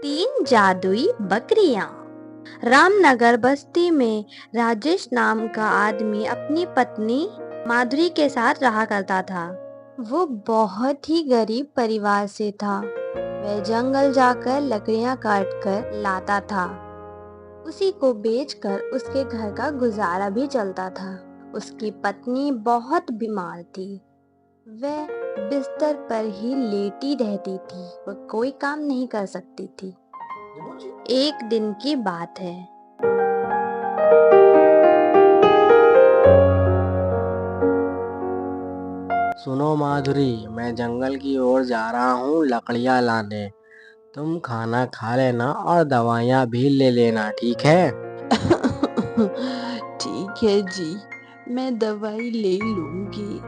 तीन जादुई बकरियां। रामनगर बस्ती में राजेश नाम का आदमी अपनी पत्नी माधुरी के साथ रहा करता था। वो बहुत ही गरीब परिवार से था। वह जंगल जाकर लकड़ियां काट कर लाता था। उसी को बेचकर उसके घर का गुजारा भी चलता था। उसकी पत्नी बहुत बीमार थी। वह बिस्तर पर ही लेटी रहती थी। वह कोई काम नहीं कर सकती थी। एक दिन की बात है। सुनो माधुरी, मैं जंगल की ओर जा रहा हूँ लकड़ियाँ लाने। तुम खाना खा लेना और दवाइयाँ भी ले लेना, ठीक है? ठीक है जी, मैं दवाई ले लूंगी।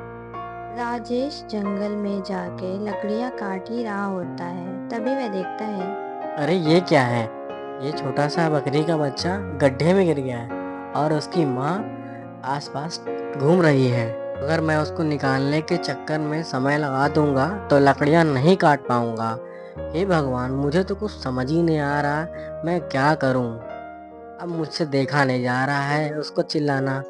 राजेश जंगल में जाके लकड़ियां काट ही रहा होता है। तभी वह देखता है। अरे ये क्या है? ये छोटा सा बकरी का बच्चा गड्ढे में गिर गया है और उसकी माँ आसपास घूम रही है। अगर मैं उसको निकालने के चक्कर में समय लगा दूंगा तो लकड़ियाँ नहीं काट पाऊंगा। हे भगवान, मुझे तो कुछ समझ ही नहीं आ रहा मैं क्या करूं। अब मुझसे देखा नहीं जा रहा है उसको चिल्लाना।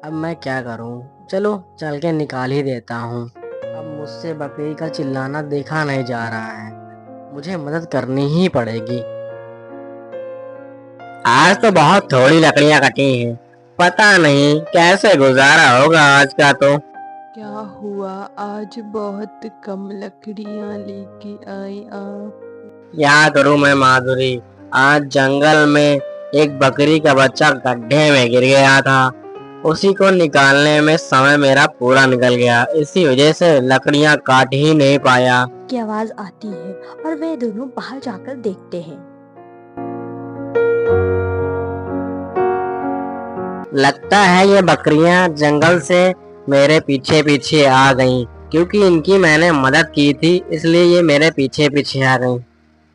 अब मैं क्या करूं? चलो चल के निकाल ही देता हूं। अब मुझसे बकरी का चिल्लाना देखा नहीं जा रहा है। मुझे मदद करनी ही पड़ेगी। आज तो बहुत थोड़ी लकड़ियां कटी हैं। पता नहीं कैसे गुजारा होगा आज का तो। क्या हुआ, आज बहुत कम लकड़ियां लेके आए आप? क्या करूं मैं माधुरी, आज जंगल में एक बकरी का बच्चा गड्ढे में गिर गया था। उसी को निकालने में समय मेरा पूरा निकल गया। इसी वजह से लकड़ियां काट ही नहीं पाया। की आवाज आती है और वे दोनों बाहर जाकर देखते हैं। लगता है ये बकरियां जंगल से मेरे पीछे पीछे आ गईं, क्योंकि इनकी मैंने मदद की थी इसलिए ये मेरे पीछे पीछे आ गईं।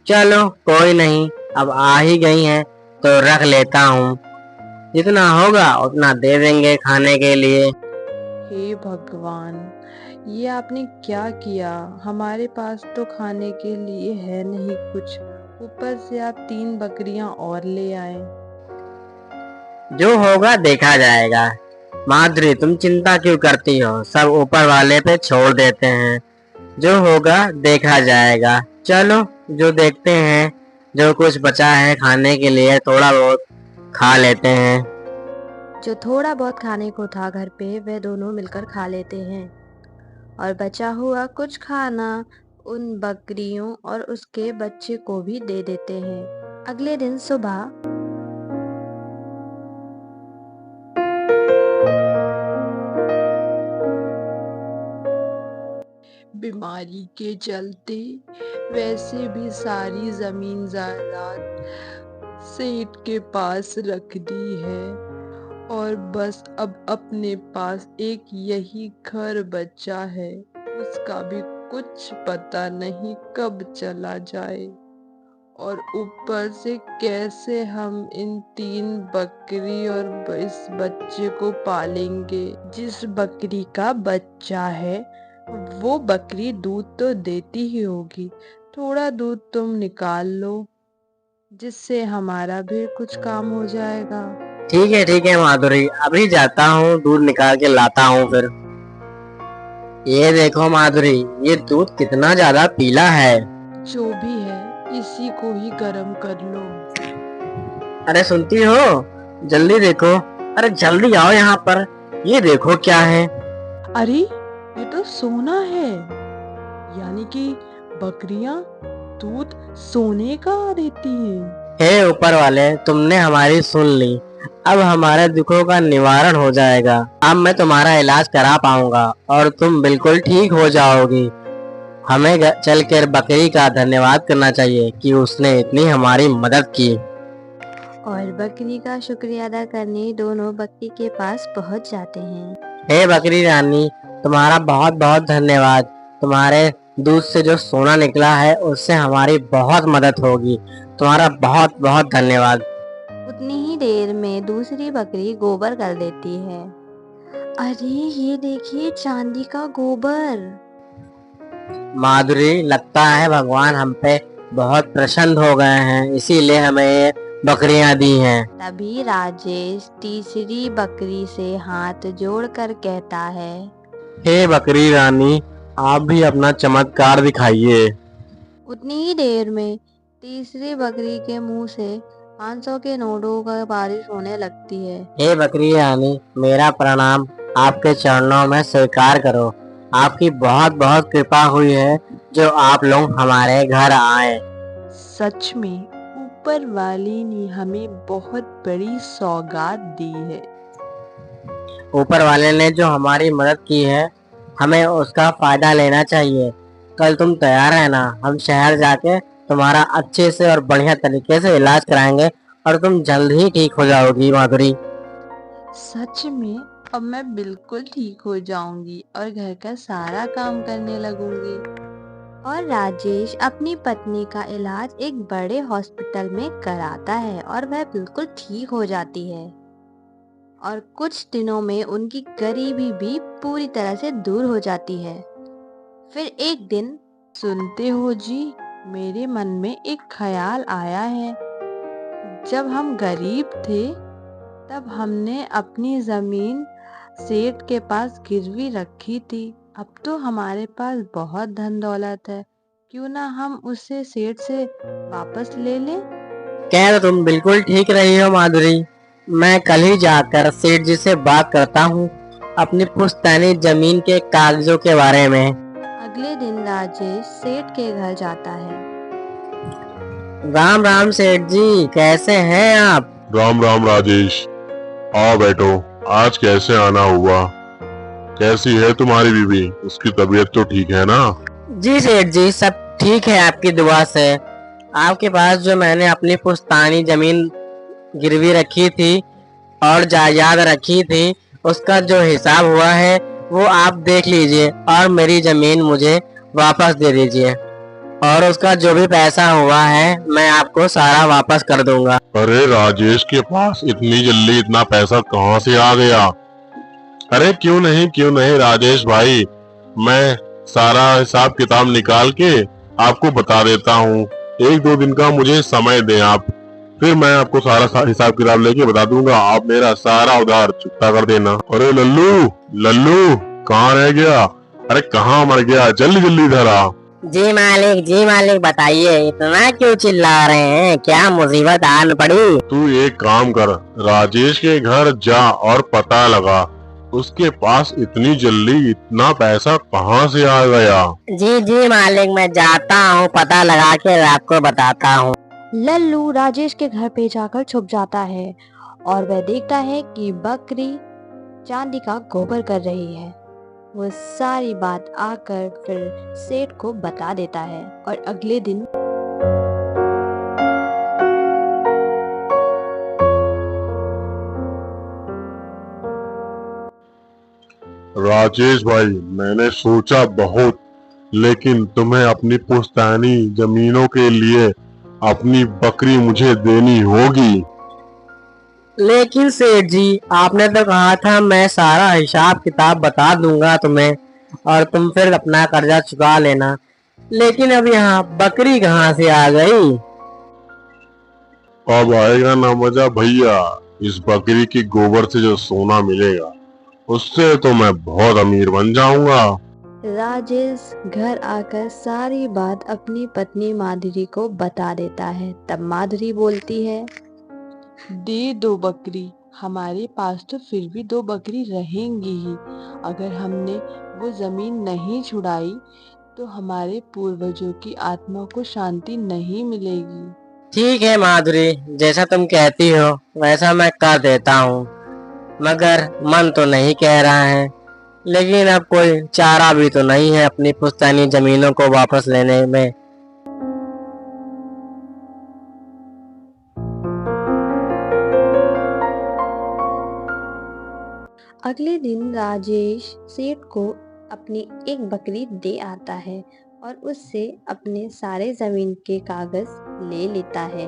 चलो कोई नहीं, अब आ ही गई हैं तो रख लेता हूँ। जितना होगा उतना दे देंगे खाने के लिए। हे भगवान, ये आपने क्या किया? हमारे पास तो खाने के लिए है नहीं कुछ, ऊपर से आप 3 बकरियां और ले आए। जो होगा देखा जाएगा। माधुरी, तुम चिंता क्यों करती हो? सब ऊपर वाले पे छोड़ देते हैं। जो होगा देखा जाएगा। चलो जो देखते हैं। जो कुछ बचा है खाने के लिए थोड़ा बहुत खा लेते हैं। जो थोड़ा बहुत खाने को था घर पे वे दोनों मिलकर खा लेते हैं और बचा हुआ कुछ खाना उन बकरियों और उसके बच्चे को भी दे देते हैं। अगले दिन सुबह बीमारी के चलते वैसे भी सारी जमीन जायदाद सेठ के पास रख दी है और बस अब अपने पास एक यही घर बचा है। उसका भी कुछ पता नहीं कब चला जाए और ऊपर से कैसे हम इन 3 बकरी और इस बच्चे को पालेंगे। जिस बकरी का बच्चा है वो बकरी दूध तो देती ही होगी। थोड़ा दूध तुम निकाल लो जिससे हमारा भी कुछ काम हो जाएगा। ठीक है माधुरी, अभी जाता हूँ दूध निकाल के लाता हूँ फिर। ये देखो माधुरी, ये दूध कितना ज्यादा पीला है। जो भी है इसी को ही गर्म कर लो। अरे सुनती हो? जल्दी देखो। अरे जल्दी आओ यहाँ पर। ये देखो क्या है। अरे ये तो सोना है, यानी कि बकरियां दूध सोने का देती हैं। हे ऊपर वाले, तुमने हमारी सुन ली। अब हमारे दुखों का निवारण हो जाएगा। अब मैं तुम्हारा इलाज करा पाऊंगा और तुम बिल्कुल ठीक हो जाओगी। हमें चल कर बकरी का धन्यवाद करना चाहिए कि उसने इतनी हमारी मदद की। और बकरी का शुक्रिया अदा करने दोनों बकरी के पास पहुंच जाते हैं। हे बकरी रानी, तुम्हारा बहुत बहुत धन्यवाद। तुम्हारे दूध से जो सोना निकला है उससे हमारी बहुत मदद होगी। तुम्हारा बहुत बहुत धन्यवाद। उतनी ही देर में दूसरी बकरी गोबर कर देती है। अरे ये देखिए चांदी का गोबर। माधुरी, लगता है भगवान हम पे बहुत प्रसन्न हो गए हैं, इसीलिए हमें ये बकरियां दी हैं। तभी राजेश तीसरी बकरी से हाथ जोड़कर कहता है, हे बकरी रानी, आप भी अपना चमत्कार दिखाइए। उतनी ही देर में तीसरी बकरी के मुंह से 500 के नोटों का बारिश होने लगती है। हे बकरी रानी, मेरा प्रणाम आपके चरणों में स्वीकार करो। आपकी बहुत बहुत कृपा हुई है जो आप लोग हमारे घर आए। सच में ऊपर वाले ने हमें बहुत बड़ी सौगात दी है। ऊपर वाले ने जो हमारी मदद की है, हमें उसका फायदा लेना चाहिए। कल तुम तैयार रहना, हम शहर जाके तुम्हारा अच्छे से और बढ़िया तरीके से इलाज कराएंगे और तुम जल्द ही ठीक हो जाओगी माधुरी। सच में अब मैं बिल्कुल ठीक हो जाऊंगी और घर का सारा काम करने लगूंगी। और राजेश अपनी पत्नी का इलाज एक बड़े हॉस्पिटल में कराता है और वह बिल्कुल ठीक हो जाती है। और कुछ दिनों में उनकी गरीबी भी पूरी तरह से दूर हो जाती है। फिर एक दिन, सुनते हो जी, मेरे मन में एक ख्याल आया है। जब हम गरीब थे तब हमने अपनी जमीन सेठ के पास गिरवी रखी थी। अब तो हमारे पास बहुत धन दौलत है, क्यों ना हम उसे सेठ से वापस ले लें। कह तो तुम बिल्कुल ठीक रही हो माधुरी। मैं कल ही जाकर सेठ जी से बात करता हूँ अपनी पुश्तैनी जमीन के कागजों के बारे में। अगले दिन राजेश सेठ के घर जाता है। राम राम सेठ जी, कैसे हैं आप? राम राम राजेश, आओ बैठो। आज कैसे आना हुआ? कैसी है तुम्हारी बीवी? उसकी तबीयत तो ठीक है ना? जी सेठ जी, सब ठीक है आपकी दुआ से। आपके पास जो मैंने अपनी पुश्तैनी जमीन गिरवी रखी थी और जायदाद रखी थी, उसका जो हिसाब हुआ है वो आप देख लीजिए और मेरी जमीन मुझे वापस दे दीजिए। और उसका जो भी पैसा हुआ है मैं आपको सारा वापस कर दूंगा। अरे राजेश के पास इतनी जल्दी इतना पैसा कहाँ से आ गया? अरे क्यों नहीं राजेश भाई, मैं सारा हिसाब किताब निकाल के आपको बता देता हूँ। 1-2 दिन का मुझे समय दें आप, फिर मैं आपको सारा हिसाब किताब लेके बता दूंगा। आप मेरा सारा उधार चुकता कर देना। अरे लल्लू लल्लू, कहाँ रह गया? अरे कहाँ मर गया? जल्दी जल्दी इधर आ। जी मालिक बताइए, इतना क्यों चिल्ला रहे हैं? क्या मुसीबत आन पड़ी? तू एक काम कर, राजेश के घर जा और पता लगा उसके पास इतनी जल्दी इतना पैसा कहाँ से आ गया। जी मालिक, मैं जाता हूँ, पता लगा के आपको बताता हूँ। लल्लू राजेश के घर पे जाकर छुप जाता है और वह देखता है कि बकरी चांदी का गोबर कर रही है। वो सारी बात आकर फिर सेठ को बता देता है। और अगले दिन राजेश भाई, मैंने सोचा बहुत, लेकिन तुम्हें अपनी पुश्तैनी जमीनों के लिए अपनी बकरी मुझे देनी होगी। लेकिन सेठ जी, आपने तो कहा था मैं सारा हिसाब किताब बता दूंगा तुम्हें और तुम फिर अपना कर्जा चुका लेना। लेकिन अब यहाँ बकरी कहाँ से आ गई? अब आएगा ना मजा भैया। इस बकरी की गोबर से जो सोना मिलेगा उससे तो मैं बहुत अमीर बन जाऊंगा। राजेश घर आकर सारी बात अपनी पत्नी माधुरी को बता देता है। तब माधुरी बोलती है, दे दो बकरी, हमारे पास तो फिर भी 2 बकरी रहेंगी ही। अगर हमने वो जमीन नहीं छुड़ाई तो हमारे पूर्वजों की आत्मा को शांति नहीं मिलेगी। ठीक है माधुरी, जैसा तुम कहती हो वैसा मैं कर देता हूँ, मगर मन तो नहीं कह रहा है। लेकिन अब कोई चारा भी तो नहीं है अपनी पुश्तैनी जमीनों को वापस लेने में। अगले दिन राजेश सेठ को अपनी एक बकरी दे आता है और उससे अपने सारे जमीन के कागज ले लेता है।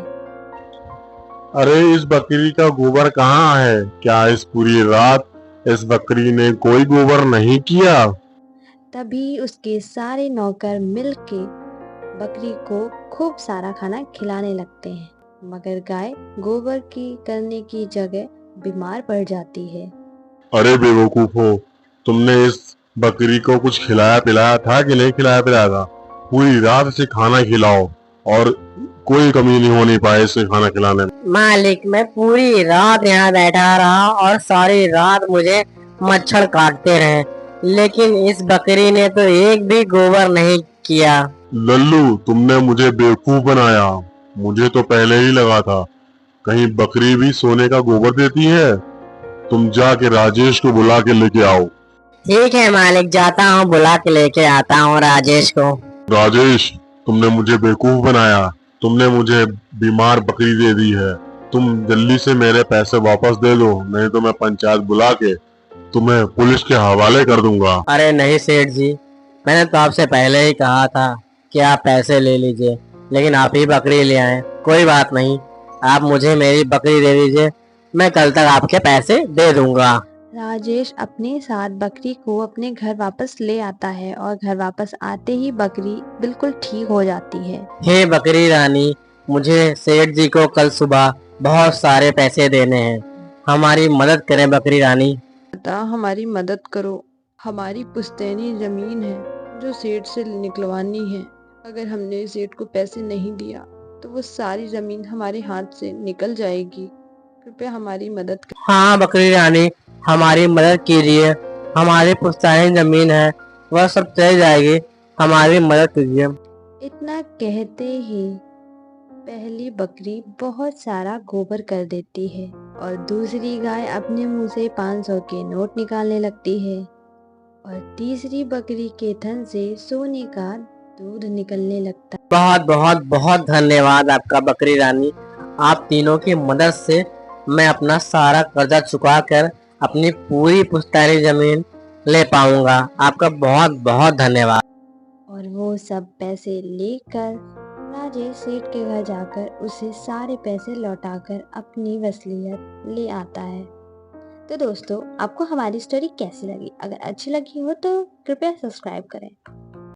अरे इस बकरी का गोबर कहाँ है? क्या इस पूरी रात इस बकरी ने कोई गोबर नहीं किया? तभी उसके सारे नौकर मिलके बकरी को खूब सारा खाना खिलाने लगते हैं, मगर गाय गोबर की करने की जगह बीमार पड़ जाती है। अरे बेवकूफो, तुमने इस बकरी को कुछ खिलाया पिलाया था कि नहीं खिलाया पिलाया था? पूरी रात इसे खाना खिलाओ और कोई कमी नहीं होनी पाए इसे खाना खिलाने में। मालिक, मैं पूरी रात यहाँ बैठा रहा और सारी रात मुझे मच्छर काटते रहे, लेकिन इस बकरी ने तो एक भी गोबर नहीं किया। लल्लू, तुमने मुझे बेवकूफ बनाया। मुझे तो पहले ही लगा था कहीं बकरी भी सोने का गोबर देती है। तुम जाके राजेश को बुला के लेके आओ। ठीक है मालिक, जाता हूँ, बुला के लेके आता हूँ राजेश को। राजेश, तुमने मुझे बेवकूफ बनाया। तुमने मुझे बीमार बकरी दे दी है। तुम जल्दी से मेरे पैसे वापस दे दो, नहीं तो मैं पंचायत बुला के तुम्हें पुलिस के हवाले कर दूंगा। अरे नहीं सेठ जी, मैंने तो आपसे पहले ही कहा था कि आप पैसे ले लीजिए, लेकिन आप ही बकरी ले आए। कोई बात नहीं, आप मुझे मेरी बकरी दे दीजिए, मैं कल तक आपके पैसे दे दूंगा। राजेश अपने साथ बकरी को अपने घर वापस ले आता है और घर वापस आते ही बकरी बिल्कुल ठीक हो जाती है। हे बकरी रानी, मुझे सेठ जी को कल सुबह बहुत सारे पैसे देने हैं, हमारी मदद करें बकरी रानी। माता, हमारी मदद करो। हमारी पुश्तैनी जमीन है जो सेठ से निकलवानी है। अगर हमने सेठ को पैसे नहीं दिया तो वो सारी जमीन हमारे हाथ से निकल जाएगी। कृपया हमारी मदद करें। हाँ बकरी रानी, हमारी मदद कीजिए, हमारी पुश्तैनी जमीन है, वह सब चली जाएगी, हमारी मदद कीजिए। इतना कहते ही पहली बकरी बहुत सारा गोबर कर देती है और दूसरी गाय अपने मुंह से 500 के नोट निकालने लगती है और तीसरी बकरी के थन से सोने का दूध निकलने लगता है। बहुत बहुत बहुत धन्यवाद आपका बकरी रानी, आप तीनों की मदद से मैं अपना सारा कर्जा चुका कर अपनी पूरी पुश्तैनी जमीन ले पाऊंगा। आपका बहुत बहुत धन्यवाद। और वो सब पैसे लेकर राजेश सेठ के घर जाकर उसे सारे पैसे लौटाकर अपनी वसीयत ले आता है। तो दोस्तों, आपको हमारी स्टोरी कैसी लगी? अगर अच्छी लगी हो तो कृपया सब्सक्राइब करें।